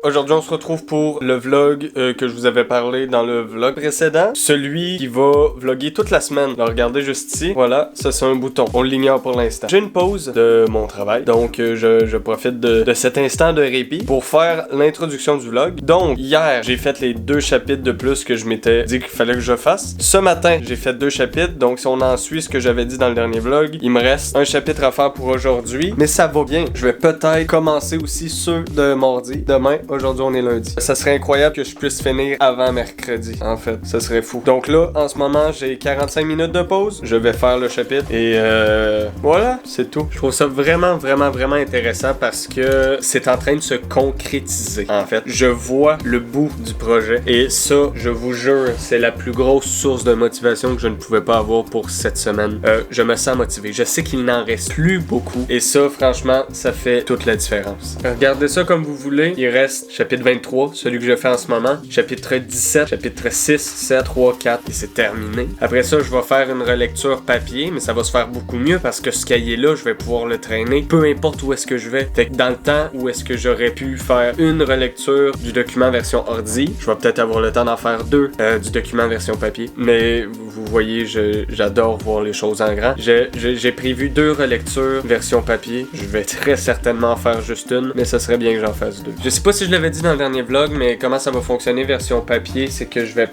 Aujourd'hui, on se retrouve pour le vlog que je vous avais parlé dans le vlog précédent. Celui qui va vlogger toute la semaine. Alors, regardez juste ici. Voilà, ça c'est un bouton. On l'ignore pour l'instant. J'ai une pause de mon travail. Donc, je profite de cet instant de répit pour faire l'introduction du vlog. Donc, hier, j'ai fait les 2 chapitres de plus que je m'étais dit qu'il fallait que je fasse. Ce matin, j'ai fait 2 chapitres. Donc, si on en suit ce que j'avais dit dans le dernier vlog, il me reste un chapitre à faire pour aujourd'hui. Mais ça va bien. Je vais peut-être commencer aussi ceux de mardi. Demain, aujourd'hui, on est lundi. Ça serait incroyable que je puisse finir avant mercredi, en fait. Ça serait fou. Donc là, en ce moment, j'ai 45 minutes de pause. Je vais faire le chapitre. Et voilà, c'est tout. Je trouve ça vraiment intéressant parce que c'est en train de se concrétiser, en fait. Je vois le bout du projet. Et ça, je vous jure, c'est la plus grosse source de motivation que je ne pouvais pas avoir pour cette semaine. Je me sens motivé. Je sais qu'il n'en reste plus beaucoup. Et ça, franchement, ça fait toute la différence. Regardez ça comme vous voulez. Il reste chapitre 23, celui que je fais en ce moment. Chapitre 17, chapitre 6, 7, 3, 4. Et c'est terminé. Après ça, je vais faire une relecture papier, mais ça va se faire beaucoup mieux parce que ce cahier-là, je vais pouvoir le traîner peu importe où est-ce que je vais. Fait que dans le temps où est-ce que j'aurais pu faire une relecture du document version ordi, je vais peut-être avoir le temps d'en faire 2 du document version papier. Mais vous voyez, j'adore voir les choses en grand. J'ai prévu 2 relectures version papier. Je vais très certainement en faire juste une, mais ça serait bien que j'en fasse 2. Je sais pas si je l'avais dit dans le dernier vlog, mais comment ça va fonctionner version papier, c'est que je vais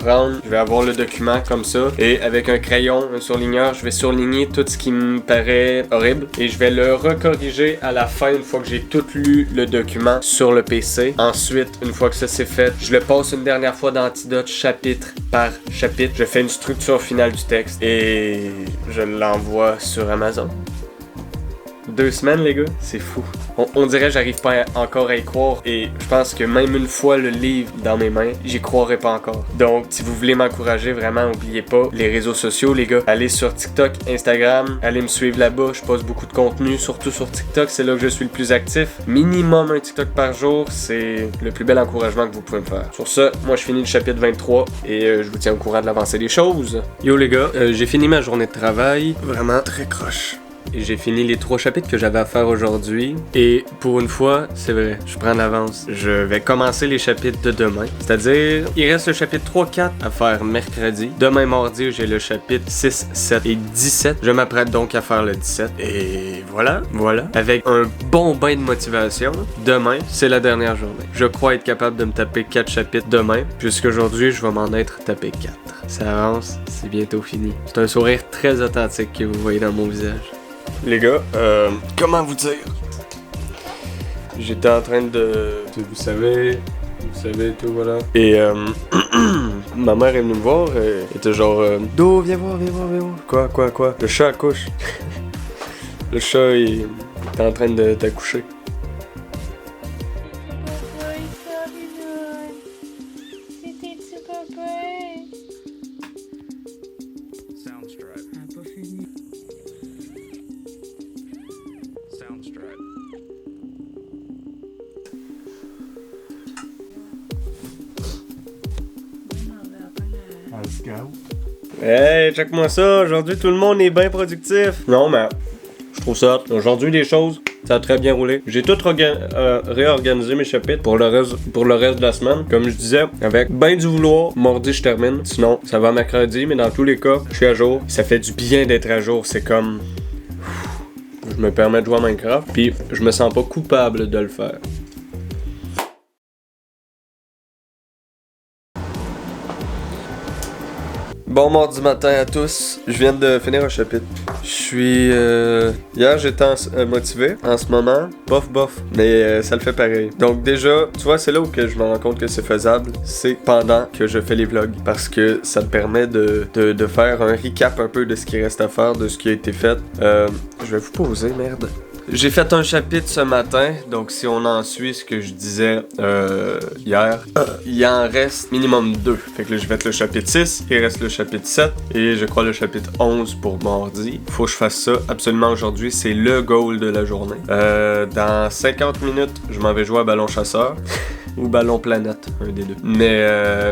avoir le document comme ça, et avec un crayon, un surligneur, je vais surligner tout ce qui me paraît horrible, et je vais le recorriger à la fin une fois que j'ai tout lu le document sur le PC. Ensuite, une fois que ça c'est fait, je le passe une dernière fois d'Antidote chapitre par chapitre. Je fais une structure finale du texte, et je l'envoie sur Amazon. 2 semaines, les gars, c'est fou. On dirait j'arrive pas encore à y croire, et je pense que même une fois le livre dans mes mains, j'y croirais pas encore. Donc, si vous voulez m'encourager, vraiment, n'oubliez pas les réseaux sociaux, les gars. Allez sur TikTok, Instagram, allez me suivre là-bas, je poste beaucoup de contenu, surtout sur TikTok, c'est là que je suis le plus actif. Minimum un TikTok par jour, c'est le plus bel encouragement que vous pouvez me faire. Sur ça, moi je finis le chapitre 23, et je vous tiens au courant de l'avancée des choses. Yo les gars, j'ai fini ma journée de travail, vraiment très croche. J'ai fini les 3 chapitres que j'avais à faire aujourd'hui. Et pour une fois, c'est vrai, je prends l'avance. Je vais commencer les chapitres de demain. C'est-à-dire, il reste le chapitre 3-4 à faire mercredi. Demain mardi, j'ai le chapitre 6, 7 et 17. Je m'apprête donc à faire le 17. Et voilà. Avec un bon bain de motivation, demain, c'est la dernière journée. Je crois être capable de me taper 4 chapitres demain, puisqu'aujourd'hui, je vais m'en être tapé 4. Ça avance, c'est bientôt fini. C'est un sourire très authentique que vous voyez dans mon visage. Les gars, comment vous dire? J'étais en train de... Vous savez, tout, voilà. Et ma mère est venue me voir, et était genre... Do, viens voir. Quoi? Le chat accouche. Le chat, il est en train d'accoucher. Hey, check-moi ça, aujourd'hui tout le monde est bien productif. Non, mais je trouve ça. Aujourd'hui les choses, ça a très bien roulé. J'ai tout réorganisé mes chapitres pour le reste de la semaine. Comme je disais, avec ben du vouloir, mardi je termine. Sinon, ça va mercredi, mais dans tous les cas, je suis à jour. Ça fait du bien d'être à jour, c'est comme... Je me permets de jouer à Minecraft, puis je me sens pas coupable de le faire. Bon mardi matin à tous, je viens de finir un chapitre. Je suis... Hier j'étais motivé, en ce moment, bof, mais ça le fait pareil. Donc déjà, tu vois, c'est là où que je me rends compte que c'est faisable, c'est pendant que je fais les vlogs. Parce que ça me permet de faire un recap un peu de ce qui reste à faire, de ce qui a été fait. Je vais vous poser, merde. J'ai fait un chapitre ce matin, donc si on en suit ce que je disais hier, il en reste minimum 2. Fait que là, je vais être le chapitre 6, il reste le chapitre 7, et je crois le chapitre 11 pour mardi. Faut que je fasse ça absolument aujourd'hui, c'est le goal de la journée. Dans 50 minutes, je m'en vais jouer à ballon chasseur. Ou ballon planète, un des deux. Mais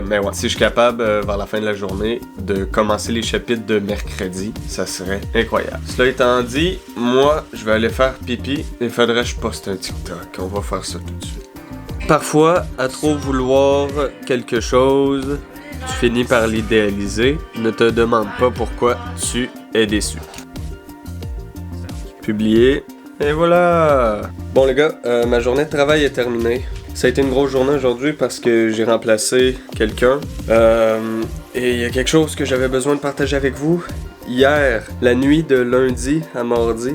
ouais, si je suis capable, vers la fin de la journée, de commencer les chapitres de mercredi, ça serait incroyable. Cela étant dit, moi, je vais aller faire pipi. Il faudrait que je poste un TikTok. On va faire ça tout de suite. Parfois, à trop vouloir quelque chose, tu finis par l'idéaliser. Ne te demande pas pourquoi tu es déçu. Publier. Et voilà! Bon les gars, ma journée de travail est terminée. Ça a été une grosse journée aujourd'hui parce que j'ai remplacé quelqu'un. Et il y a quelque chose que j'avais besoin de partager avec vous. Hier, la nuit de lundi à mardi,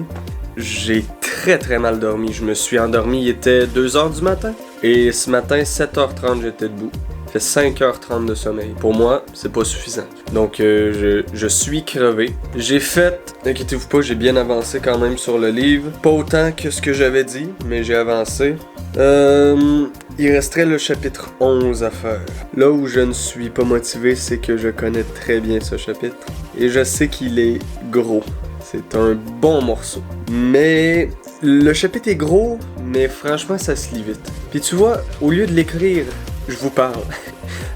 j'ai très mal dormi. Je me suis endormi, il était 2h du matin. Et ce matin, 7h30, j'étais debout. Ça fait 5h30 de sommeil. Pour moi, c'est pas suffisant. Donc, je suis crevé. J'ai fait, inquiétez-vous pas, j'ai bien avancé quand même sur le livre. Pas autant que ce que j'avais dit, mais j'ai avancé. Il resterait le chapitre 11 à faire. Là où je ne suis pas motivé, c'est que je connais très bien ce chapitre. Et je sais qu'il est gros. C'est un bon morceau. Mais le chapitre est gros, mais franchement, ça se lit vite. Puis tu vois, au lieu de l'écrire, je vous parle.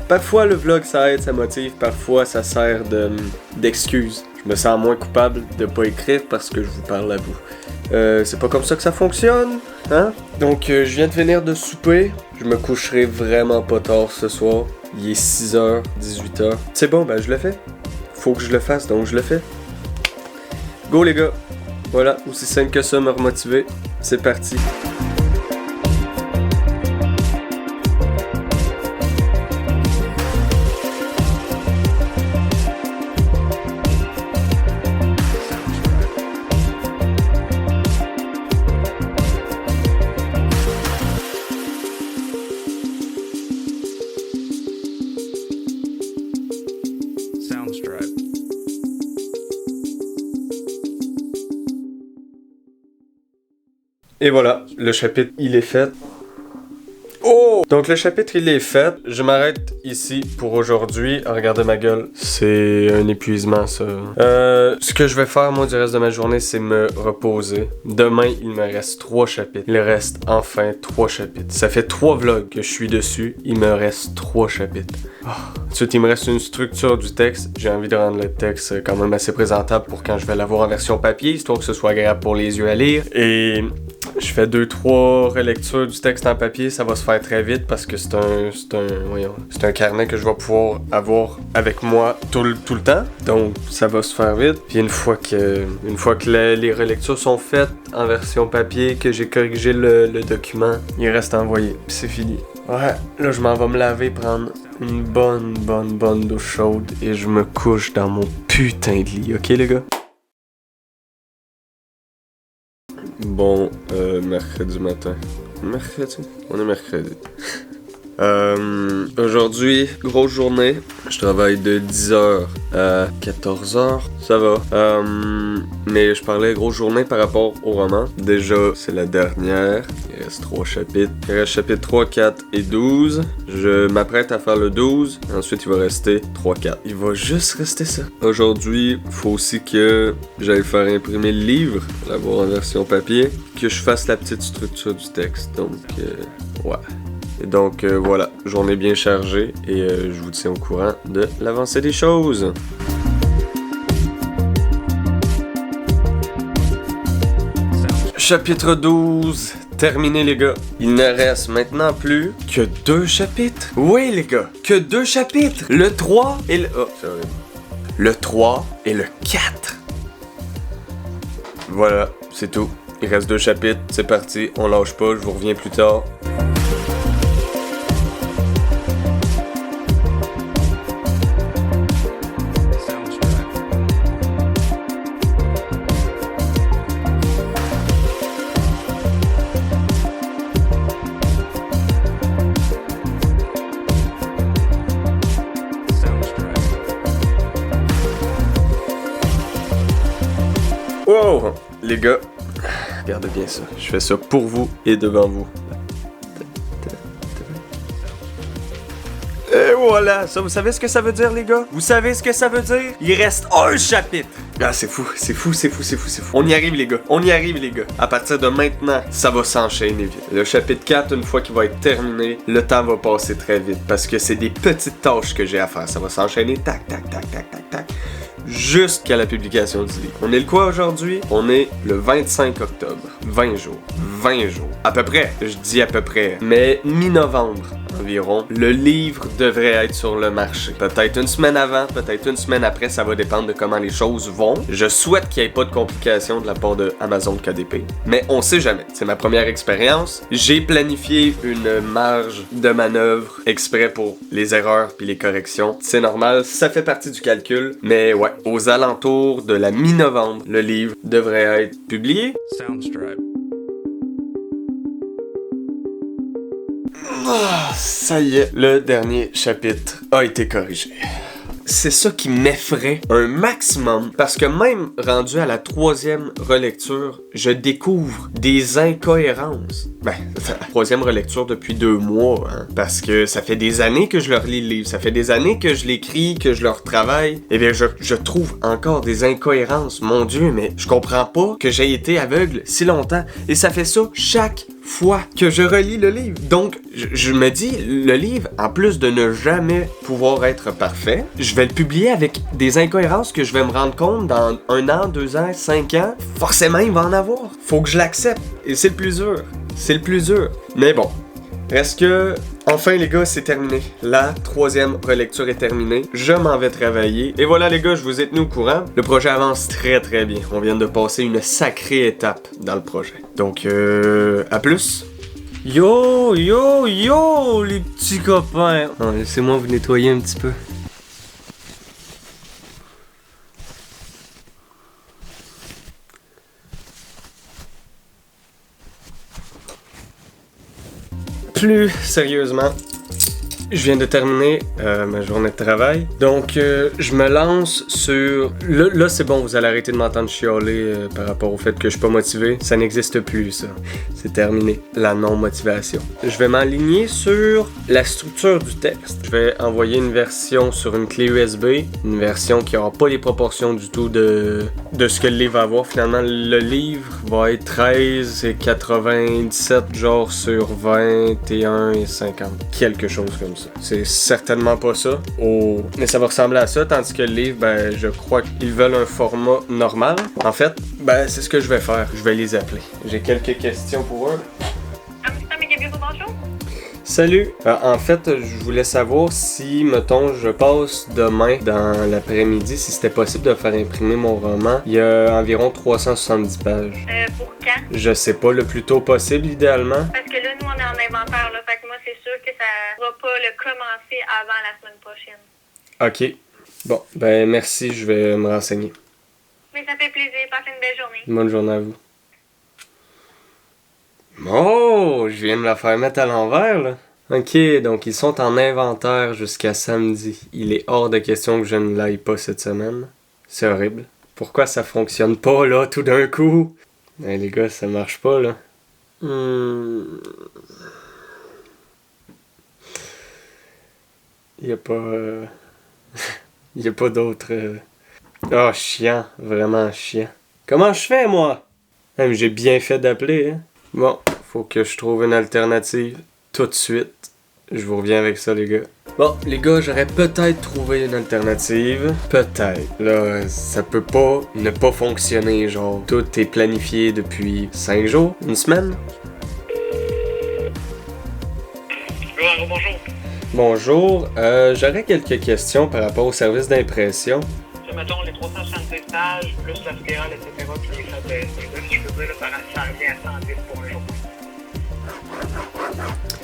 Parfois, le vlog, ça aide, ça motive. Parfois, ça sert d'excuse. Je me sens moins coupable de pas écrire parce que je vous parle à vous. C'est pas comme ça que ça fonctionne, hein? Donc, je viens de finir de souper. Je me coucherai vraiment pas tard ce soir. Il est 6h, 18h. C'est bon, ben je le fais. Faut que je le fasse, donc je le fais. Go les gars! Voilà, aussi simple que ça, me remotiver. C'est parti. Et voilà, le chapitre, il est fait. Oh! Donc le chapitre, il est fait. Je m'arrête ici pour aujourd'hui. Regardez ma gueule. C'est un épuisement, ça. Ce que je vais faire, moi, du reste de ma journée, c'est me reposer. Demain, il me reste 3 chapitres. Il reste enfin 3 chapitres. Ça fait 3 vlogs que je suis dessus. Il me reste 3 chapitres. Ensuite, il me reste une structure du texte. J'ai envie de rendre le texte quand même assez présentable pour quand je vais l'avoir en version papier, histoire que ce soit agréable pour les yeux à lire. Et je fais 2-3 relectures du texte en papier. Ça va se faire très vite parce que c'est un carnet que je vais pouvoir avoir avec moi tout le temps. Donc, ça va se faire vite. Puis une fois que les relectures sont faites en version papier, que j'ai corrigé le document, il reste à envoyer. Puis c'est fini. Ouais, là je m'en vais me laver, prendre une bonne douche chaude et je me couche dans mon putain de lit, ok les gars? Bon, mercredi matin. Mercredi? On est mercredi. Aujourd'hui, grosse journée. Je travaille de 10h à 14h. Ça va. Mais je parlais grosse journée par rapport au roman. Déjà, c'est la dernière. Il reste 3 chapitres. Il reste chapitre 3, 4 et 12. Je m'apprête à faire le 12. Ensuite, il va rester 3, 4. Il va juste rester ça. Aujourd'hui, il faut aussi que j'aille faire imprimer le livre, l'avoir en version papier, que je fasse la petite structure du texte. Donc, ouais. Et donc voilà, journée bien chargée et je vous tiens au courant de l'avancée des choses. Chapitre 12, terminé les gars. Il ne reste maintenant plus que 2 chapitres. Oui les gars, que 2 chapitres. Le 3 et le... Oh, c'est horrible. Le 3 et le 4. Voilà, c'est tout. Il reste 2 chapitres, c'est parti, on lâche pas, je vous reviens plus tard. Wow! Les gars, regardez bien ça. Je fais ça pour vous et devant vous. Et voilà! Ça, vous savez ce que ça veut dire, les gars? Vous savez ce que ça veut dire? Il reste un chapitre! Ah, c'est fou. On y arrive, les gars. On y arrive, les gars. À partir de maintenant, ça va s'enchaîner vite. Le chapitre 4, une fois qu'il va être terminé, le temps va passer très vite parce que c'est des petites tâches que j'ai à faire. Ça va s'enchaîner, tac, tac, tac, tac, tac, tac. jusqu'à la publication du livre. On est le quoi aujourd'hui? On est le 25 octobre. 20 jours. 20 jours. À peu près. Je dis à peu près. Mais mi-novembre environ, le livre devrait être sur le marché. Peut-être une semaine avant, peut-être une semaine après, ça va dépendre de comment les choses vont. Je souhaite qu'il n'y ait pas de complications de la part de Amazon KDP, mais on sait jamais. C'est ma première expérience. J'ai planifié une marge de manœuvre exprès pour les erreurs puis les corrections. C'est normal, ça fait partie du calcul, mais ouais, aux alentours de la mi-novembre, le livre devrait être publié. Soundstripe. Ça y est, le dernier chapitre a été corrigé. C'est ça qui m'effraie un maximum, parce que même rendu à la 3e relecture, je découvre des incohérences. Ben, la 3e relecture depuis 2 mois, hein, parce que ça fait des années que je leur lis le livre, ça fait des années que je l'écris, que je le retravaille. Eh bien, je trouve encore des incohérences. Mon Dieu, mais je comprends pas que j'ai été aveugle si longtemps. Et ça fait ça chaque fois que je relis le livre. Donc, je me dis, le livre, en plus de ne jamais pouvoir être parfait, je vais le publier avec des incohérences que je vais me rendre compte dans 1 an, 2 ans, 5 ans. Forcément, il va en avoir. Faut que je l'accepte. Et c'est le plus dur. C'est le plus dur. Mais bon, reste que... Enfin les gars, c'est terminé. La 3e relecture est terminée. Je m'en vais travailler. Et voilà les gars, je vous ai tenu au courant. Le projet avance très très bien. On vient de passer une sacrée étape dans le projet. Donc, à plus. Yo, yo, yo, les petits copains. Oh, laissez-moi vous nettoyer un petit peu. Plus sérieusement, je viens de terminer ma journée de travail, donc je me lance sur... Là c'est bon, vous allez arrêter de m'entendre chialer par rapport au fait que je suis pas motivé. Ça n'existe plus, ça. C'est terminé. La non-motivation. Je vais m'aligner sur la structure du texte. Je vais envoyer une version sur une clé USB, une version qui aura pas les proportions du tout de ce que le livre va avoir. Finalement, le livre va être 13,97 genre sur 21,50. Quelque chose comme ça. C'est certainement pas ça. Mais ça va ressembler à ça, tandis que le livre, ben, je crois qu'ils veulent un format normal. En fait, ben, c'est ce que je vais faire. Je vais les appeler. J'ai quelques questions pour eux. Bonjour. Salut! En fait, je voulais savoir si, mettons, je passe demain dans l'après-midi, si c'était possible de faire imprimer mon roman. Il y a environ 370 pages. Pour quand? Je sais pas, le plus tôt possible, idéalement. Parce que là, nous, on est en inventaire, là. Fait que moi, c'est sûr que ça va pas le commencer avant la semaine prochaine. OK. Bon, ben merci, je vais me renseigner. Mais ça fait plaisir. Passez une belle journée. Bonne journée à vous. Oh, je viens de me la faire mettre à l'envers, là. Ok, donc ils sont en inventaire jusqu'à samedi. Il est hors de question que je ne l'aille pas cette semaine. C'est horrible. Pourquoi ça fonctionne pas, là, tout d'un coup? Ben, les gars, ça marche pas, là. Y a pas... y a pas d'autre... Oh, chiant. Vraiment chiant. Comment je fais, moi? J'ai bien fait d'appeler, hein. Bon, faut que je trouve une alternative tout de suite. Je vous reviens avec ça, les gars. Bon, les gars, j'aurais peut-être trouvé une alternative. Peut-être. Là, ça peut pas ne pas fonctionner, genre. Tout est planifié depuis 5 jours, une semaine. Bonjour. Bonjour, j'aurais quelques questions par rapport au service d'impression. Mettons les 365 pages, plus la spirale, etc., puis les frais de si je peux dire, là, ça revient à 110 pour un jour.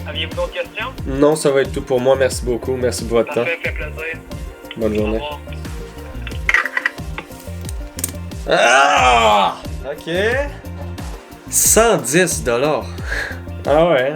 Aviez-vous d'autres questions? Non, ça va être tout pour moi. Merci beaucoup. Merci pour votre temps. Ça fait plaisir. Bonne journée. Au revoir. Ah! OK. 110 $. Ah ouais.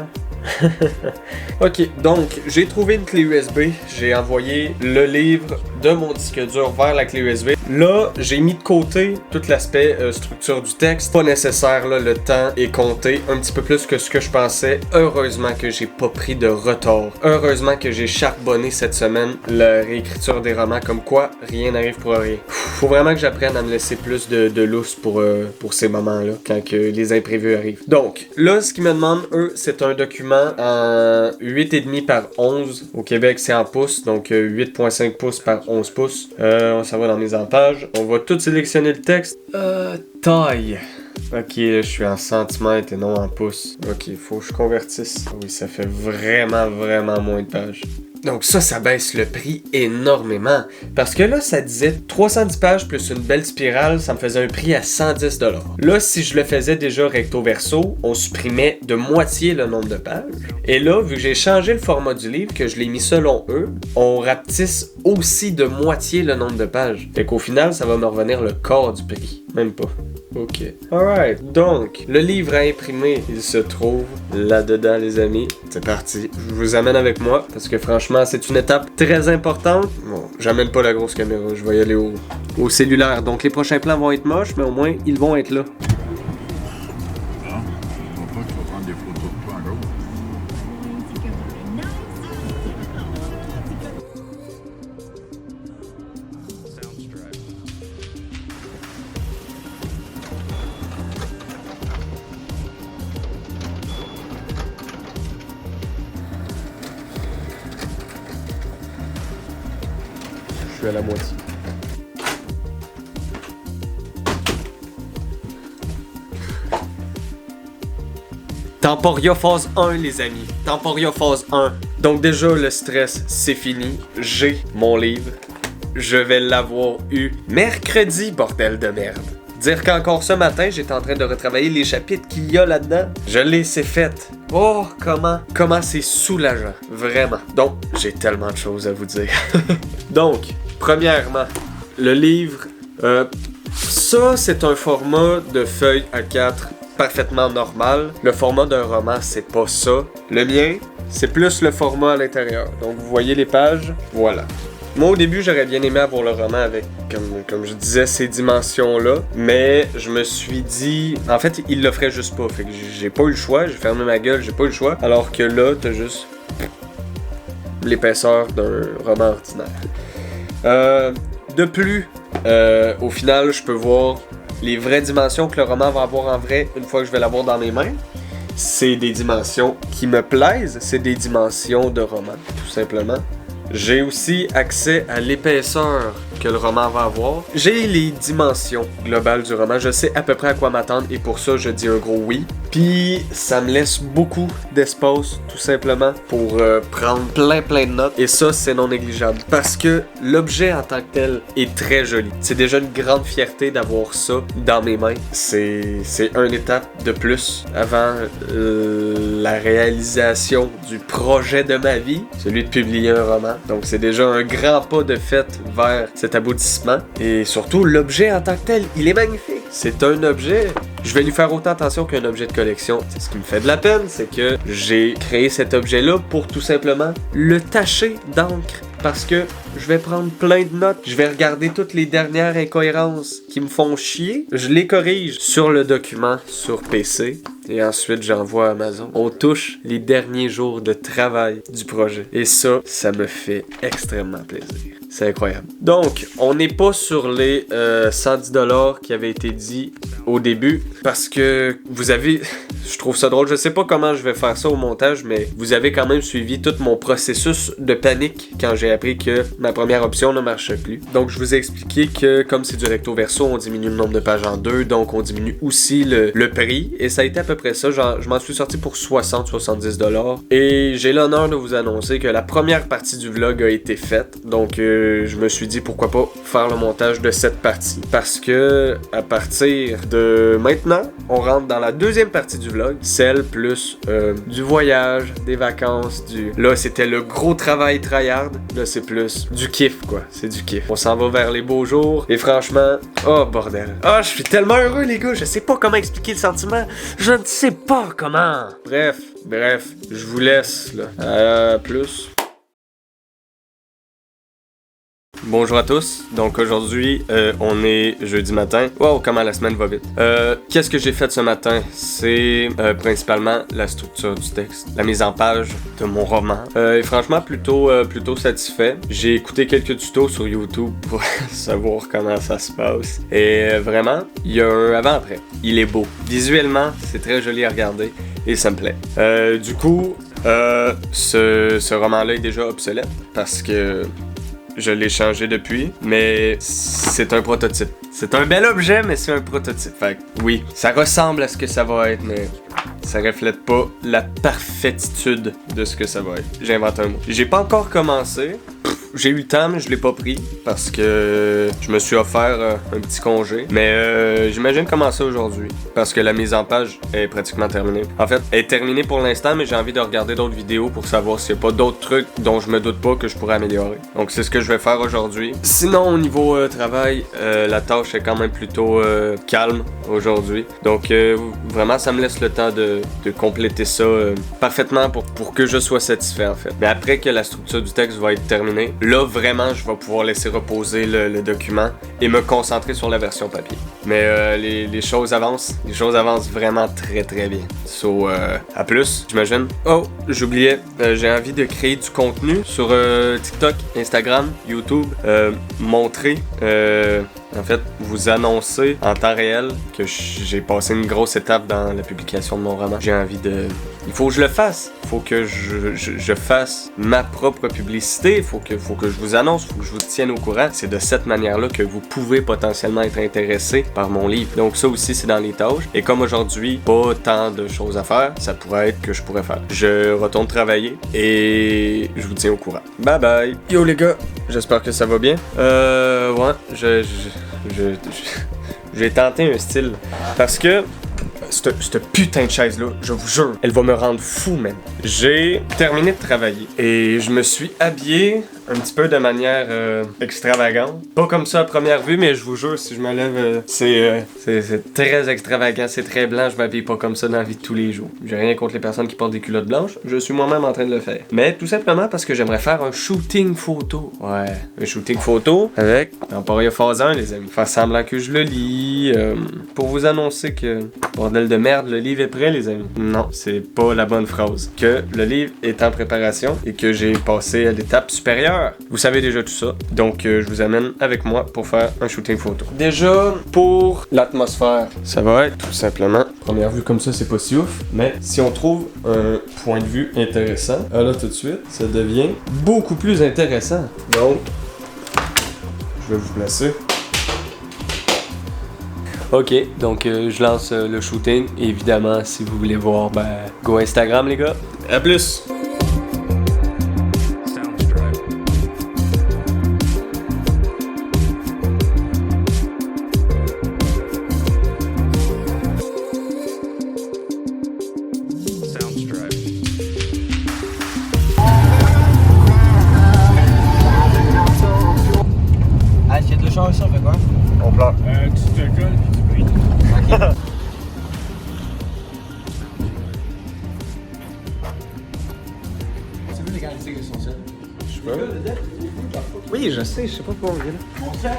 Ok, donc j'ai trouvé une clé USB, j'ai envoyé le livre de mon disque dur vers la clé USB. Là, j'ai mis de côté tout l'aspect structure du texte. Pas nécessaire, là, le temps est compté un petit peu plus que ce que je pensais. Heureusement que j'ai pas pris de retard. Heureusement que j'ai charbonné cette semaine la réécriture des romans, comme quoi rien n'arrive pour rien. Faut vraiment que j'apprenne à me laisser plus de lousse pour ces moments-là, quand que les imprévus arrivent. Donc, là, ce qu'ils me demandent, eux, c'est un document en 8,5 par 11. Au Québec, c'est en pouces, donc 8,5 pouces par 11 pouces. Ça va dans mes ampères. page. On va tout sélectionner le texte. Taille. Ok, là, je suis en centimètres et non en pouces. Ok, faut que je convertisse. Oui, ça fait vraiment moins de pages. Donc ça baisse le prix énormément. Parce que là, ça disait 310 pages plus une belle spirale, ça me faisait un prix à 110$. Là, si je le faisais déjà recto verso, on supprimait de moitié le nombre de pages. Et là, vu que j'ai changé le format du livre, que je l'ai mis selon eux, on rapetisse aussi de moitié le nombre de pages. Fait qu'au final, ça va me revenir le quart du prix. Même pas. Ok. Alright. Donc, le livre à imprimer, il se trouve là-dedans, les amis. C'est parti. Je vous amène avec moi parce que franchement, c'est une étape très importante. Bon, j'amène pas la grosse caméra. Je vais y aller au cellulaire. Donc, les prochains plans vont être moches, mais au moins, ils vont être là. Non, je vois pas que tu vas prendre des photos de toi en gros. Je suis à la moitié. Temporia phase 1, les amis. Temporia phase 1. Donc déjà, le stress, c'est fini. J'ai mon livre. Je vais l'avoir eu mercredi, bordel de merde. Dire qu'encore ce matin, j'étais en train de retravailler les chapitres qu'il y a là-dedans. Je l'ai, c'est fait. Oh, comment c'est soulageant. Vraiment. Donc, j'ai tellement de choses à vous dire. Donc, premièrement, le livre, ça, c'est un format de feuille A4 parfaitement normal. Le format d'un roman, c'est pas ça. Le mien, c'est plus le format à l'intérieur. Donc, vous voyez les pages, voilà. Moi, au début, j'aurais bien aimé avoir le roman avec, comme je disais, ces dimensions-là. Mais je me suis dit... En fait, il le ferait juste pas. Fait que j'ai pas eu le choix. J'ai fermé ma gueule, j'ai pas eu le choix. Alors que là, t'as juste... l'épaisseur d'un roman ordinaire. De plus, au final, je peux voir les vraies dimensions que le roman va avoir en vrai une fois que je vais l'avoir dans mes mains. C'est des dimensions qui me plaisent. C'est des dimensions de roman, tout simplement. J'ai aussi accès à l'épaisseur que le roman va avoir. J'ai les dimensions globales du roman. Je sais à peu près à quoi m'attendre et pour ça, je dis un gros oui. Puis, ça me laisse beaucoup d'espace, tout simplement, pour prendre plein de notes. Et ça, c'est non négligeable. Parce que l'objet en tant que tel est très joli. C'est déjà une grande fierté d'avoir ça dans mes mains. C'est une étape de plus avant la réalisation du projet de ma vie, celui de publier un roman. Donc, c'est déjà un grand pas de fait vers cet aboutissement. Et surtout, l'objet en tant que tel, il est magnifique. C'est un objet. Je vais lui faire autant attention qu'un objet de collection. C'est ce qui me fait de la peine, c'est que j'ai créé cet objet-là pour tout simplement le tacher d'encre. Parce que je vais prendre plein de notes, je vais regarder toutes les dernières incohérences qui me font chier, je les corrige sur le document sur PC et ensuite j'envoie à Amazon. On touche les derniers jours de travail du projet et ça me fait extrêmement plaisir. C'est incroyable. Donc, on n'est pas sur les 110$ qui avaient été dit au début parce que vous avez... Je trouve ça drôle. Je sais pas comment je vais faire ça au montage, mais vous avez quand même suivi tout mon processus de panique quand j'ai appris que ma première option ne marchait plus. Donc, je vous ai expliqué que comme c'est du recto verso, on diminue le nombre de pages en 2, donc on diminue aussi le prix. Et ça a été à peu près ça. Genre, je m'en suis sorti pour 60-70$. Et j'ai l'honneur de vous annoncer que la première partie du vlog a été faite. Donc, je me suis dit pourquoi pas faire le montage de cette partie. Parce que à partir de maintenant, on rentre dans la deuxième partie du vlog, celle plus du voyage, des vacances, Là, c'était le gros travail tryhard. Là, c'est plus du kiff, quoi. C'est du kiff. On s'en va vers les beaux jours. Et franchement, oh, bordel. Oh, je suis tellement heureux, les gars. Je sais pas comment expliquer le sentiment. Je ne sais pas comment. Bref, je vous laisse, là. Plus. Bonjour à tous, donc aujourd'hui on est jeudi matin. Wow, comment la semaine va vite. Qu'est-ce que j'ai fait ce matin? C'est principalement la structure du texte, la mise en page de mon roman. Et franchement plutôt satisfait. J'ai écouté quelques tutos sur YouTube pour savoir comment ça se passe. Et vraiment, il y a un avant-après. Il est beau. Visuellement, c'est très joli à regarder et ça me plaît. Du coup, ce roman-là est déjà obsolète parce que je l'ai changé depuis, mais c'est un prototype. C'est un bel objet, mais c'est un prototype. Fait que, oui, ça ressemble à ce que ça va être, mais ça reflète pas la parfaititude de ce que ça va être. J'invente un mot. J'ai pas encore commencé. J'ai eu le temps, mais je l'ai pas pris parce que je me suis offert un petit congé. Mais j'imagine commencer aujourd'hui parce que la mise en page est pratiquement terminée. En fait, elle est terminée pour l'instant, mais j'ai envie de regarder d'autres vidéos pour savoir s'il n'y a pas d'autres trucs dont je me doute pas que je pourrais améliorer. Donc c'est ce que je vais faire aujourd'hui. Sinon, au niveau travail, la tâche est quand même plutôt calme aujourd'hui. Donc vraiment, ça me laisse le temps de compléter ça parfaitement pour que je sois satisfait en fait. Mais après que la structure du texte va être terminée, là, vraiment, je vais pouvoir laisser reposer le document et me concentrer sur la version papier. Mais les choses avancent. Les choses avancent vraiment très très bien. So, à plus, j'imagine. Oh, j'oubliais, j'ai envie de créer du contenu sur TikTok, Instagram, YouTube. Montrer, en fait, vous annoncer en temps réel que j'ai passé une grosse étape dans la publication de mon roman. J'ai envie de... Il faut que je le fasse. Il faut que je fasse ma propre publicité. Il faut que je vous annonce. Il faut que je vous tienne au courant. C'est de cette manière-là que vous pouvez potentiellement être intéressé par mon livre. Donc ça aussi, c'est dans les tâches. Et comme aujourd'hui, pas tant de choses à faire, ça pourrait être que je pourrais faire. Je retourne travailler et je vous tiens au courant. Bye bye. Yo les gars, j'espère que ça va bien. Ouais, j'ai tenté un style parce que cette putain de chaise-là, je vous jure, elle va me rendre fou, man. J'ai terminé de travailler et je me suis habillé un petit peu de manière extravagante. Pas comme ça à première vue, mais je vous jure, si je me lève, c'est très extravagant, c'est très blanc. Je m'habille pas comme ça dans la vie de tous les jours. J'ai rien contre les personnes qui portent des culottes blanches. Je suis moi-même en train de le faire. Mais tout simplement parce que j'aimerais faire un shooting photo. Ouais, un shooting photo avec Emporia phase 1, les amis. Faire semblant que je le lis pour vous annoncer que, bordel de merde, le livre est prêt, les amis. Non, c'est pas la bonne phrase. Que le livre est en préparation et que j'ai passé à l'étape supérieure. Vous savez déjà tout ça, donc je vous amène avec moi pour faire un shooting photo. Déjà, pour l'atmosphère, ça va être tout simplement, première vue comme ça, c'est pas si ouf, mais si on trouve un point de vue intéressant, là tout de suite, ça devient beaucoup plus intéressant. Donc, je vais vous placer. Ok, donc je lance le shooting. Évidemment, si vous voulez voir, ben, go Instagram les gars. À plus! Ça fait quoi? On pleure. Tu te colles puis tu brilles. C'est vu les quantités qui sont seules? Je sais pas. Oui, je sais pas pourquoi on vient là.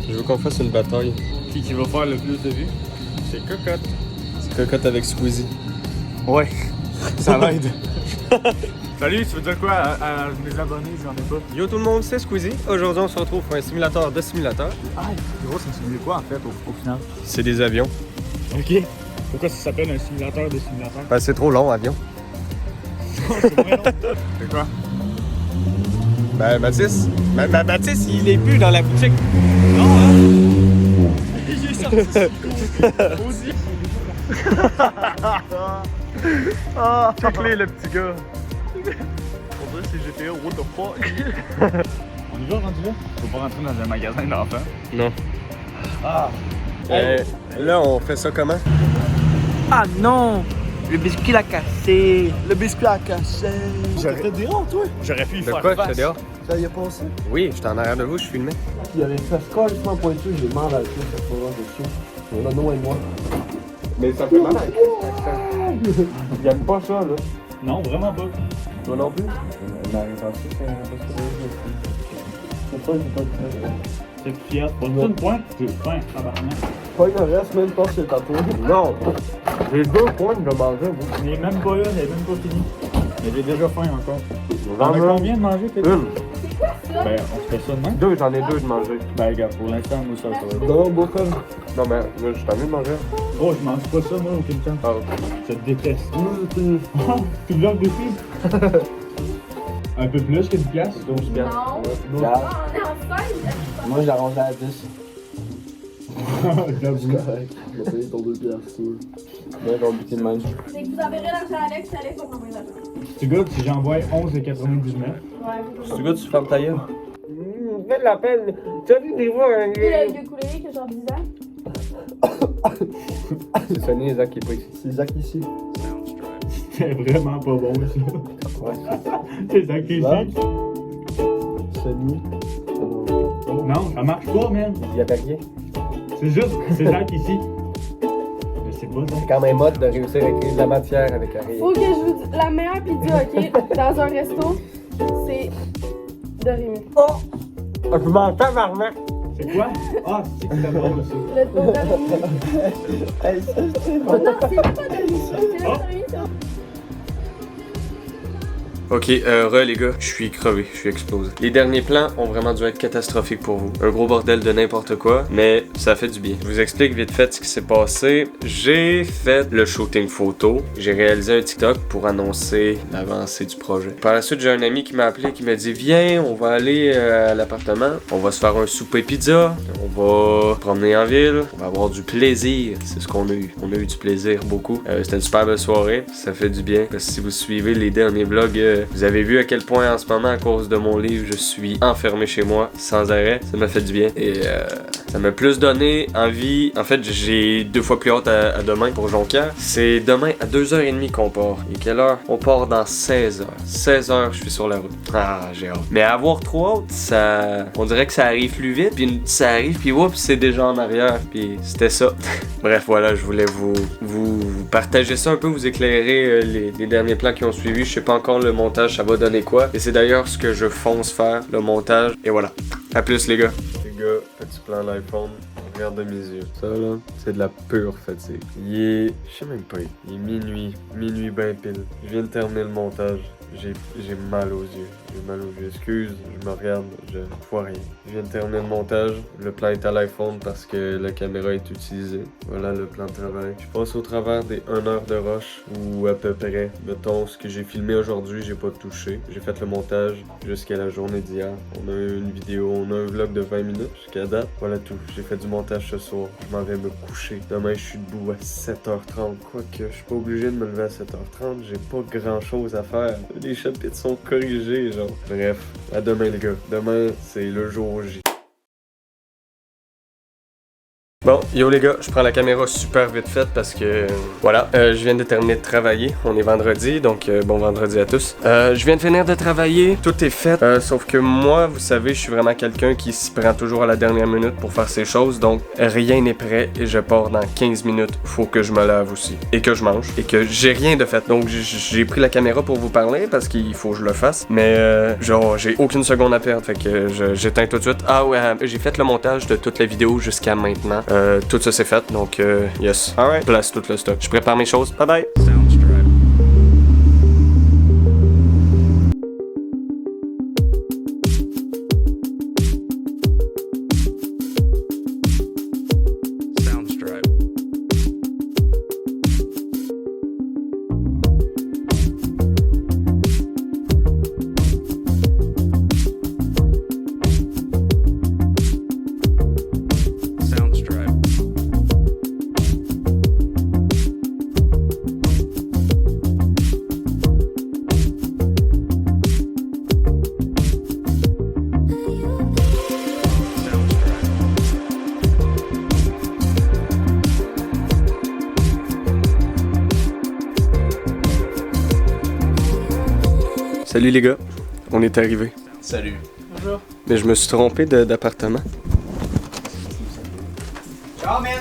Je veux qu'on fasse une bataille. Qui va faire le plus de vues? C'est Cocotte. C'est Cocotte avec Squeezie. Ouais, ça l'aide. Salut, tu veux dire quoi à mes abonnés? J'en ai pas. Yo tout le monde, c'est Squeezie. Aujourd'hui on se retrouve pour un simulateur de simulateur. Ah, gros, ça simule quoi en fait au final? C'est des avions. Ok. Pourquoi ça s'appelle un simulateur de simulateur? Ben, c'est trop long, avion. C'est moins long. C'est quoi? Ben Mathis. Mathis, il est plus dans la boutique. Non, hein? J'ai sorti aussi. Ah, check-les le petit gars. On dirait que c'est GTA, what the fuck? On y va rendu là? Faut pas rentrer dans un magasin d'enfants. Non. Ah! Là, on fait ça comment? Ah non! Le biscuit l'a cassé! Le biscuit a cassé! T'étais dehors, toi? J'aurais pu y De faire quoi? face. J'étais dehors? Ça y est passé? Oui, j'étais en arrière de vous, je filmais. Il avait fait carrément pointu, j'ai mal à la cuisse à pouvoir dessus. On a non et moi. Mais ça fait mal. Il aime pas ça, là. Non, vraiment pas. Toi non plus? C'est fier. Pas une pointe, j'ai faim, tabarnak. Pas il en reste même pas sur le tatouage. Non! J'ai 2 points de manger, vous. Il est même pas là, il est même pas fini. Mais j'ai déjà faim encore. T'en as Vraiment? combien de manger, peut-être? Une. Ben, on se fait ça demain. 2, j'en ai 2 de manger. Ben, regarde, pour l'instant, moi, ça va. Non, bon, Non, mais moi, je suis envie de manger. Oh, je mange pas ça, moi, aucun temps. Ah, ok. Je te déteste. Tu vlogs dessus? Un peu plus que 10 piastres? 12 piastres. Non. Regarde. Ah, on est en 16. Moi, je l'arrangeais à 10. J'avoue. C'est correct. Je vais payer ton 2 piastres, si tu veux. Ouais, ton bouquet de même. C'est que vous enverrez l'argent à Alex, Alex va m'envoyer l'argent. Tu goûtes si j'envoie 11,99. Ouais, Tu goûtes, tu fermes ta gueule? Fais de la peine. Tu as vu des fois un puis le ukulélé que genre 10 ans. C'est Sonny et Zach qui est pas ici. C'est Zach ici. C'est vraiment pas bon, ça. Ouais, C'est ça qui est Zach? ici. Sony. Non, ça marche pas, man. Il y avait rien. C'est juste, c'est Zach ici. Je sais pas, C'est Zach. quand même mode de réussir à écrire de la matière avec rien. Faut que je vous dise, la meilleure pizza, ok, dans un resto, c'est de Rémi. Je m'en tabarnak! C'est quoi? Ah, c'est que c'est drôle, ça. Le de Rémi. Hey, ça, c'est Oh non, c'est pas de Rémi, c'est le de Rémi, ça. Ok, les gars, je suis crevé, je suis explosé. Les derniers plans ont vraiment dû être catastrophiques pour vous. Un gros bordel de n'importe quoi, mais ça fait du bien. Je vous explique vite fait ce qui s'est passé. J'ai fait le shooting photo. J'ai réalisé un TikTok pour annoncer l'avancée du projet. Par la suite, j'ai un ami qui m'a appelé, qui m'a dit « Viens, on va aller à l'appartement. On va se faire un souper pizza. On va promener en ville. On va avoir du plaisir. » C'est ce qu'on a eu. On a eu du plaisir beaucoup. C'était une super belle soirée. Ça fait du bien. Parce que si vous suivez les derniers vlogs, vous avez vu à quel point en ce moment, à cause de mon livre, je suis enfermé chez moi sans arrêt. Ça m'a fait du bien. Et ça m'a plus donné envie. En fait, j'ai 2 fois plus hâte à demain pour Jonquière. C'est demain à 2h30 qu'on part. Et quelle heure? On part dans 16h. 16h, je suis sur la route. Ah, j'ai hâte. Mais avoir trop hâte, ça... On dirait que ça arrive plus vite. Puis ça arrive, puis oups, c'est déjà en arrière. Puis c'était ça. Bref, voilà, je voulais vous partager ça un peu, vous éclairer les derniers plans qui ont suivi. Je sais pas encore le montage, ça va donner quoi. Et c'est d'ailleurs ce que je fonce faire, le montage. Et voilà. À plus, les gars. Les gars, petit plan d'iPhone. Regarde mes yeux. Ça, là, c'est de la pure fatigue. Il est... Je sais même pas. Il est minuit. Minuit ben pile. Je viens de terminer le montage. J'ai mal aux yeux. J'ai mal aux yeux. Excuse, je me regarde, je vois rien. Je viens de terminer le montage. Le plan est à l'iPhone parce que la caméra est utilisée. Voilà le plan de travail. Je passe au travers des 1 heure de rush ou à peu près. Mettons, ce que j'ai filmé aujourd'hui, j'ai pas touché. J'ai fait le montage jusqu'à la journée d'hier. On a eu une vidéo, on a un vlog de 20 minutes jusqu'à date. Voilà tout. J'ai fait du montage ce soir. Je m'en vais me coucher. Demain, je suis debout à 7h30. Quoique, je suis pas obligé de me lever à 7h30. J'ai pas grand chose à faire. Les chapitres sont corrigés, genre. Bref, à demain, les gars. Demain, c'est le jour J. Bon, yo les gars, je prends la caméra super vite faite parce que, voilà, je viens de terminer de travailler. On est vendredi, donc bon vendredi à tous. Je viens de finir de travailler, tout est fait, sauf que moi, vous savez, je suis vraiment quelqu'un qui s'y prend toujours à la dernière minute pour faire ses choses, donc rien n'est prêt et je pars dans 15 minutes. Faut que je me lave aussi, et que je mange, et que j'ai rien de fait. Donc j'ai pris la caméra pour vous parler parce qu'il faut que je le fasse, mais genre, j'ai aucune seconde à perdre, fait que j'éteins tout de suite. Ah ouais, j'ai fait le montage de toute la vidéo jusqu'à maintenant. Tout ça c'est fait, donc yes. Alright, place tout le stock. Je prépare mes choses. Bye bye. Salut les gars, on est arrivé. Salut. Bonjour. Mais je me suis trompé d'appartement. Ciao, man!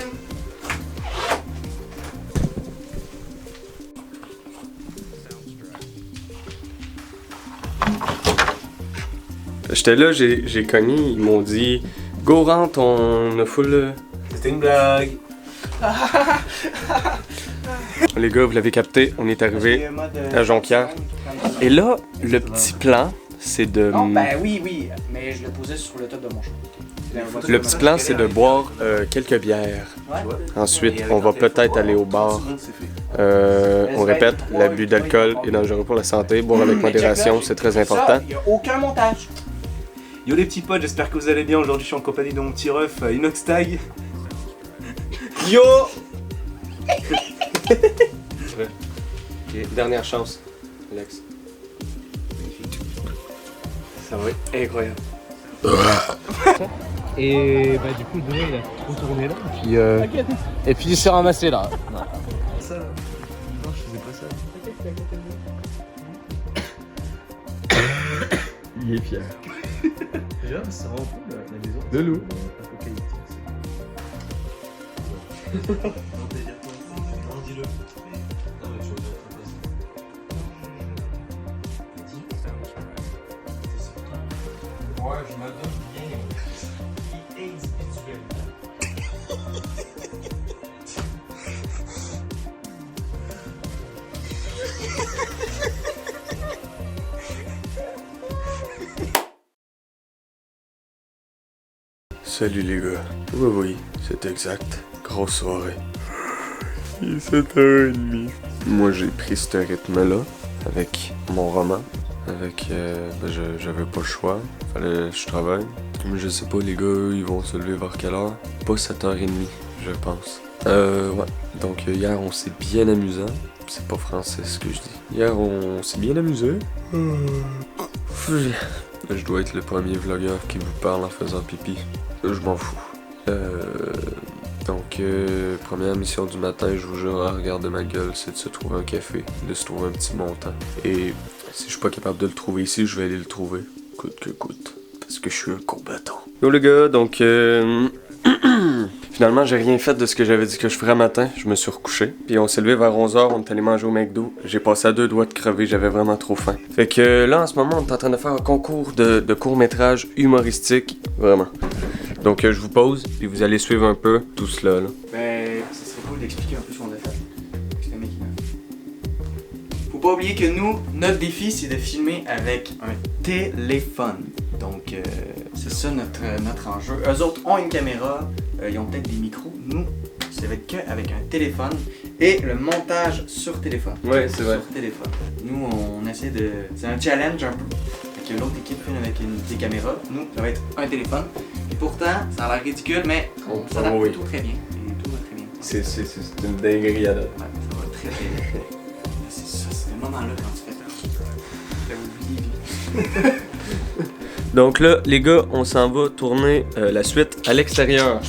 J'étais là, j'ai cogné, ils m'ont dit go rentre, on a full. C'était une blague. Les gars, vous l'avez capté, on est arrivé à Jonquière. Et là, le petit plan, c'est de. Non, ben oui, mais je l'ai posé sur le top de mon choix. Le petit plan, c'est de boire quelques bières. Ensuite, on va peut-être aller au bar. On répète, l'abus d'alcool est dangereux pour la santé. Boire avec modération, c'est très important. Il n'y a aucun montage. Yo les petits potes, j'espère que vous allez bien. Aujourd'hui, je suis en compagnie de mon petit ref, Inoxtag. Yo. Okay, dernière chance, Alex. Ça va être incroyable. Et bah du coup le donné il a trop tourné là et puis il s'est ramassé là. Ça non je faisais pas ça. Il est fier. Déjà ça rend fou la maison. De loup. Ouais, je me donne bien. Individuellement. Salut les gars. Oui, c'est exact. Grosse soirée. Il est 7h30. Moi j'ai pris ce rythme-là avec mon roman. Avec, j'avais pas le choix, fallait que je travaille. Mais je sais pas, les gars, ils vont se lever vers quelle heure? Pas 7h30, je pense. Ouais. Donc, hier, on s'est bien amusé. C'est pas français ce que je dis. Hier, on s'est bien amusé. Je dois être le premier vlogueur qui vous parle en faisant pipi. Je m'en fous. Donc, première mission du matin, je vous jure, à regarder ma gueule, c'est de se trouver un café, de se trouver un petit montant. Et si je suis pas capable de le trouver ici, je vais aller le trouver, coûte que coûte, parce que je suis un combattant. Yo les gars, donc finalement j'ai rien fait de ce que j'avais dit que je ferais matin, je me suis recouché. Puis on s'est levé vers 11h, on est allé manger au McDo, j'ai passé à 2 doigts de crever, j'avais vraiment trop faim. Fait que là en ce moment on est en train de faire un concours de court-métrage humoristique, vraiment. Donc je vous pose, puis vous allez suivre un peu tout cela là. Ben, ça serait cool d'expliquer un peu ce qu'on a fait. C'est un mec qui m'a fait. Faut pas oublier que nous, notre défi, c'est de filmer avec un téléphone. Donc, c'est ça notre enjeu. Eux autres ont une caméra, ils ont peut-être des micros. Nous, c'est avec un téléphone et le montage sur téléphone. Ouais, c'est vrai. Sur téléphone. Nous, on essaie de... C'est un challenge un peu. Fait que l'autre équipe filme avec des caméras. Nous, ça va être un téléphone. Et pourtant, ça a l'air ridicule, mais ça a l'air tout très bien. Et tout va très bien. C'est une dinguerie à date. Ouais, ça va très bien. C'est ça, c'est le moment-là quand tu fais ça. Donc là, les gars, on s'en va tourner la suite à l'extérieur.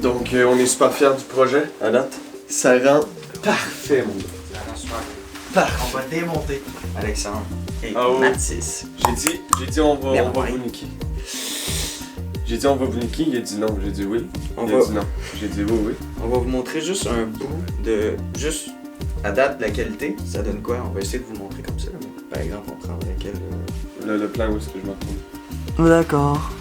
Donc on est super fiers du projet à date. Ça rend parfait, mon gars. Ça rend super bien. Parfait. On va démonter Alexandre et Ah ouais. Mathis. J'ai dit on va Merde, vous ouais. niquer. J'ai dit on va vous niquer, il a dit non, j'ai dit oui. On Il a va- dit non, j'ai dit oui, oui. On va vous montrer juste un bout de... Juste à date, la qualité, ça donne quoi? On va essayer de vous montrer comme ça. Mais par exemple, on prendrait quel... Le plan où est-ce que je me retrouve. D'accord.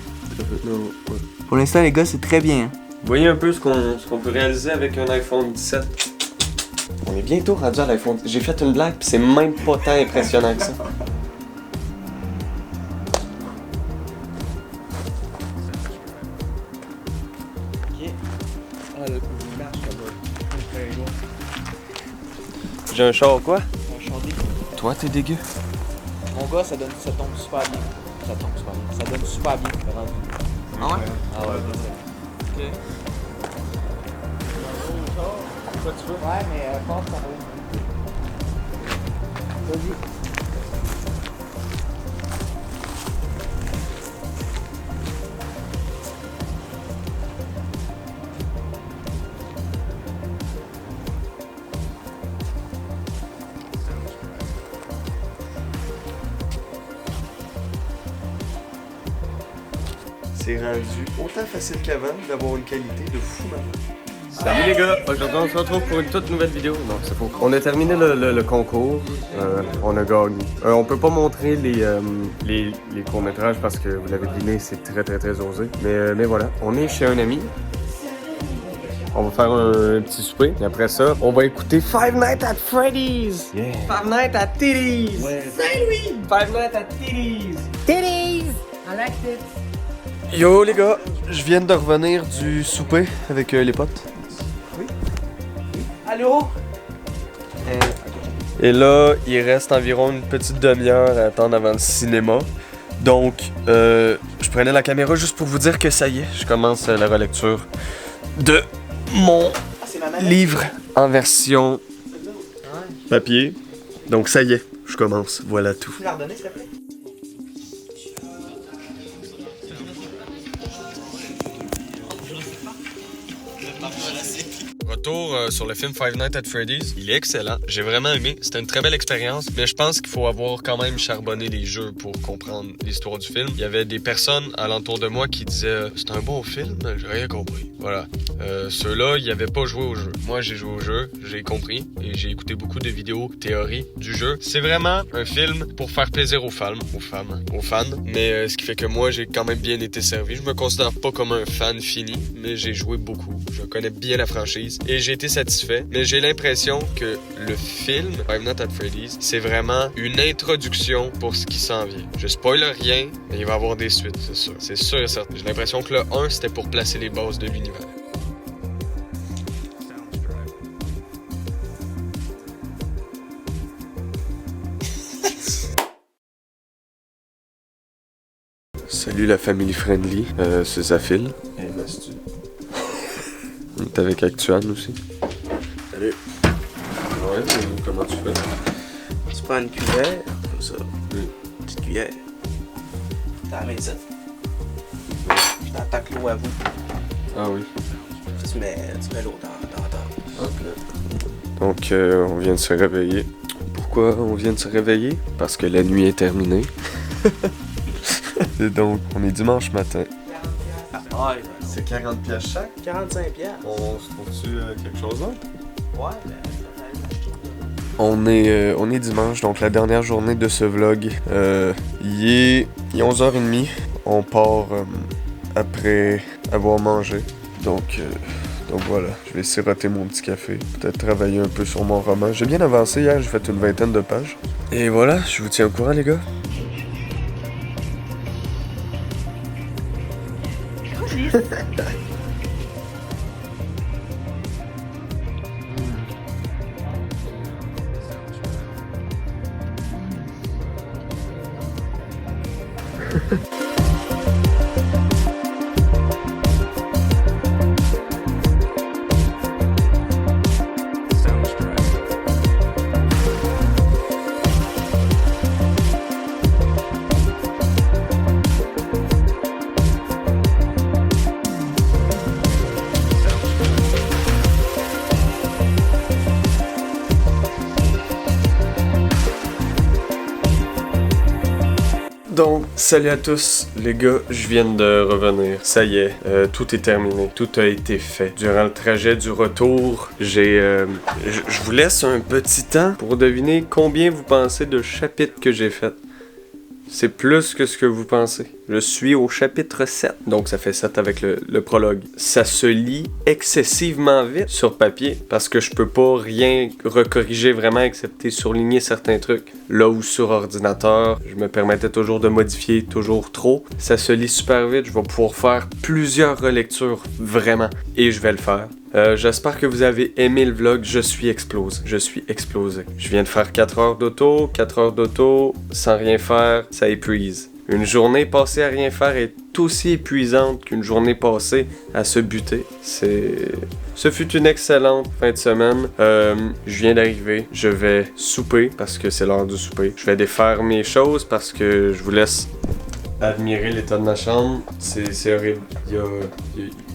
Non, ouais. Pour l'instant, les gars, c'est très bien. Vous voyez un peu ce qu'on peut réaliser avec un iPhone 17. On est bientôt rendu à l'iPhone. J'ai fait une blague, puis c'est même pas tant impressionnant que ça. J'ai un char quoi? Un chant dégueu. Toi, t'es dégueu. Mon gars, ça tombe super bien. Ça tombe super bien. Ça donne super bien. Ah ouais? Ah ouais, ok. Ouais, mais pense par là. Vas-y. C'est rendu autant facile qu'avant d'avoir une qualité de fou maintenant. Salut les gars, aujourd'hui on se retrouve pour une toute nouvelle vidéo. Non, c'est faux. On a terminé le concours, on a gagné. On peut pas montrer les courts-métrages parce que vous l'avez deviné, c'est très osé. Mais voilà, on est chez un ami. On va faire un petit souper. Et après ça, on va écouter Five Nights at Freddy's. Yeah. Five Nights at Titties. Ouais. Saint-Louis. Five Nights at Titties. Titties! I like it. Yo les gars, je viens de revenir du souper avec les potes. Oui? Allô? Et là, il reste environ une petite demi-heure à attendre avant le cinéma. Donc, je prenais la caméra juste pour vous dire que ça y est, je commence la relecture de mon livre en version papier. Donc ça y est, je commence, voilà tout. Tu me l'as redonné, s'il te plaît? Retour sur le film Five Nights at Freddy's. Il est excellent. J'ai vraiment aimé. C'était une très belle expérience. Mais je pense qu'il faut avoir quand même charbonné les jeux pour comprendre l'histoire du film. Il y avait des personnes alentour de moi qui disaient « C'est un bon film, j'ai rien compris. » Voilà. Ceux-là, ils n'avaient pas joué au jeu. Moi, j'ai joué au jeu, j'ai compris. Et j'ai écouté beaucoup de vidéos, théories du jeu. C'est vraiment un film pour faire plaisir aux fans. Mais ce qui fait que moi, j'ai quand même bien été servi. Je me considère pas comme un fan fini, mais j'ai joué beaucoup. Je connais bien la franchise. Et j'ai été satisfait, mais j'ai l'impression que le film Five Nights at Freddy's, c'est vraiment une introduction pour ce qui s'en vient. Je spoil rien, mais il va y avoir des suites, c'est sûr. C'est sûr et certain. J'ai l'impression que le 1, c'était pour placer les bases de l'univers. Salut la famille friendly, c'est Zafil. Hey, Mastu. On est avec Actuan aussi. Salut. Ouais, comment tu fais? Tu prends une cuillère, comme ça. Oui. Une petite cuillère. T'as la main ça. Je t'attaque l'eau à vous. Ah oui. Tu mets l'eau dans. Ok. Donc, on vient de se réveiller. Pourquoi on vient de se réveiller? Parce que la nuit est terminée. Et donc, on est dimanche matin. Ah, ouais. C'est 40$ chaque? 45$. On se trouve-tu quelque chose d'autre? Ouais, On est dimanche, donc la dernière journée de ce vlog. Il est 11h30. On part après avoir mangé. Donc voilà, je vais siroter mon petit café. Peut-être travailler un peu sur mon roman. J'ai bien avancé hier, j'ai fait une 20aine de pages. Et voilà, je vous tiens au courant les gars. Donc, salut à tous, les gars, je viens de revenir. Ça y est, tout est terminé, tout a été fait. Durant le trajet du retour, je vous laisse un petit temps pour deviner combien vous pensez de chapitres que j'ai fait. C'est plus que ce que vous pensez. Je suis au chapitre 7, donc ça fait 7 avec le prologue. Ça se lit excessivement vite sur papier, parce que je peux pas rien recorriger vraiment excepté surligner certains trucs. Là où sur ordinateur, je me permettais toujours de modifier toujours trop. Ça se lit super vite, je vais pouvoir faire plusieurs relectures, vraiment. Et je vais le faire. J'espère que vous avez aimé le vlog, je suis explosé. Je viens de faire 4 heures d'auto, sans rien faire, ça épuise. Une journée passée à rien faire est aussi épuisante qu'une journée passée à se buter. Ce fut une excellente fin de semaine. Je viens d'arriver, je vais souper parce que c'est l'heure du souper. Je vais défaire mes choses parce que je vous laisse admirer l'état de ma chambre. C'est horrible.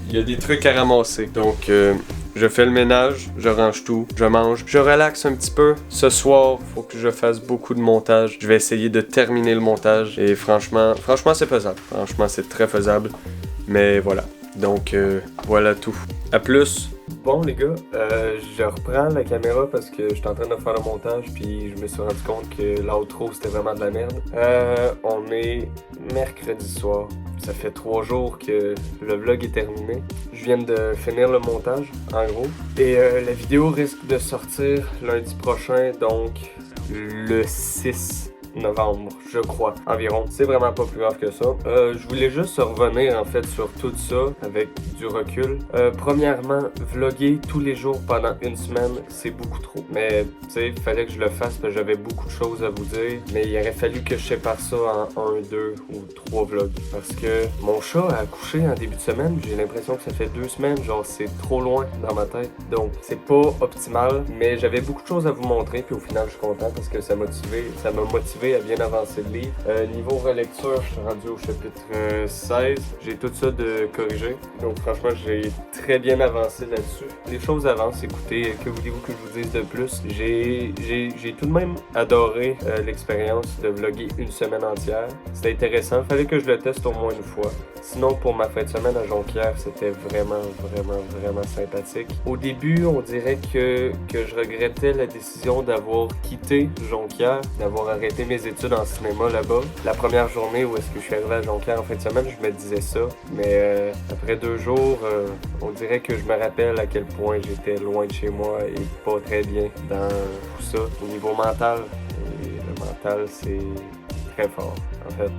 Il y a des trucs à ramasser. Donc, je fais le ménage, je range tout, je mange, je relaxe un petit peu. Ce soir, faut que je fasse beaucoup de montage. Je vais essayer de terminer le montage. Et franchement, c'est faisable. Franchement, c'est très faisable. Mais voilà. Donc, voilà tout. À plus! Bon les gars, je reprends la caméra parce que j'étais en train de faire le montage puis je me suis rendu compte que l'outro c'était vraiment de la merde. On est mercredi soir. Ça fait 3 jours que le vlog est terminé. Je viens de finir le montage, en gros. Et la vidéo risque de sortir lundi prochain, donc le 6 novembre, je crois, environ. C'est vraiment pas plus grave que ça. Je voulais juste revenir en fait sur tout ça avec du recul. Premièrement, vlogger tous les jours pendant une semaine, c'est beaucoup trop. Mais tu sais, il fallait que je le fasse parce que j'avais beaucoup de choses à vous dire. Mais il aurait fallu que je sépare ça en 1, 2 ou 3 vlogs. Parce que mon chat a accouché en début de semaine. J'ai l'impression que ça fait 2 semaines. Genre, c'est trop loin dans ma tête. Donc, c'est pas optimal. Mais j'avais beaucoup de choses à vous montrer. Puis au final, je suis content parce que ça m'a motivé à bien avancer le livre. Niveau relecture, je suis rendu au chapitre 16. J'ai tout ça de corriger. Donc, franchement, j'ai très bien avancé là-dessus. Les choses avancent. Écoutez, que voulez-vous que je vous dise de plus? J'ai tout de même adoré l'expérience de vlogger une semaine entière. C'était intéressant. Il fallait que je le teste au moins une fois. Sinon, pour ma fin de semaine à Jonquière, c'était vraiment sympathique. Au début, on dirait que je regrettais la décision d'avoir quitté Jonquière, d'avoir arrêté mes études en cinéma là-bas. La première journée où est-ce que je suis arrivé à Jonquière en fin de semaine, je me disais ça. Mais après 2 jours, on dirait que je me rappelle à quel point j'étais loin de chez moi et pas très bien dans tout ça. Au niveau mental, et le mental, c'est très fort, en fait.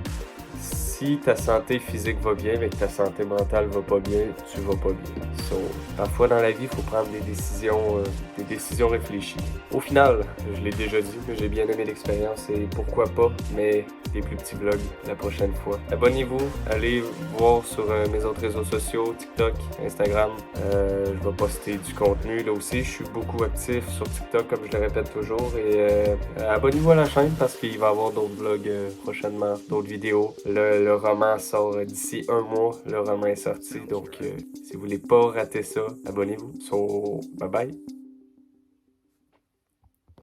Si ta santé physique va bien, mais que ta santé mentale va pas bien, tu vas pas bien. So, parfois dans la vie, il faut prendre des décisions réfléchies. Au final, je l'ai déjà dit, j'ai bien aimé l'expérience et pourquoi pas, mais des plus petits vlogs la prochaine fois. Abonnez-vous, allez voir sur mes autres réseaux sociaux, TikTok, Instagram. Je vais poster du contenu là aussi. Je suis beaucoup actif sur TikTok, comme je le répète toujours. Et abonnez-vous à la chaîne parce qu'il va y avoir d'autres vlogs prochainement, d'autres vidéos. Le roman sort d'ici 1 mois. Le roman est sorti, donc si vous voulez pas rater ça, abonnez-vous. So, bye bye!